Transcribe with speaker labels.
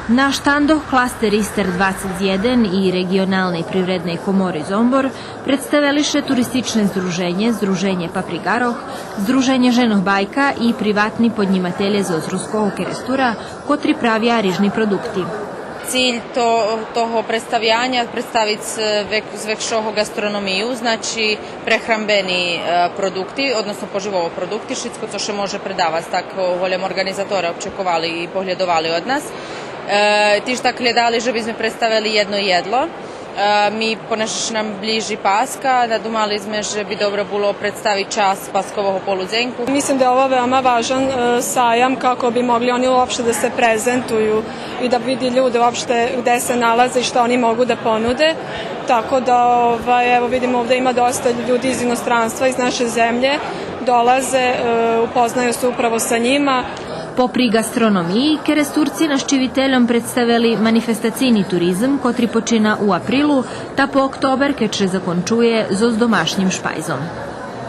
Speaker 1: Na štandoh klaster Ister 21 i regionalne i privredne komore Zombor predstaveliše turistične združenje, Združenje Paprigaroh, Združenje Ženoh Bajka i privatni podnimatelje z Ozruskog Kerestura, kotri pravija rižni produkti.
Speaker 2: Cilj toho predstavljanja predstaviti zvekšoho gastronomiju, znači prehrambeni produkti, odnosno poživovo produkti, šitsko to še može predavati, tako voljam organizatora občekovali i pohledovali od nas. Tiž tak gledali, že by sme predstavili jedno jedlo. Mi, ponešto nam bliži Paska, nadumali sme, že bi dobro bilo predstaviti čas Paskovog poludzenku.
Speaker 3: Mislim da je ovo veoma važan sajam kako bi mogli oni uopšte da se prezentuju i da vidi ljude uopšte gde se nalaze i šta oni mogu da ponude. Tako da, evo vidimo ovde ima dosta ljudi iz inostranstva, iz naše zemlje, dolaze, upoznaju se upravo sa njima.
Speaker 1: Popri gastronomiji, Keresturci naščiviteljom predstavili manifestacijni turizam, kotri počina u aprilu, ta po oktober, keče zakončuje z domašnjim špajzom.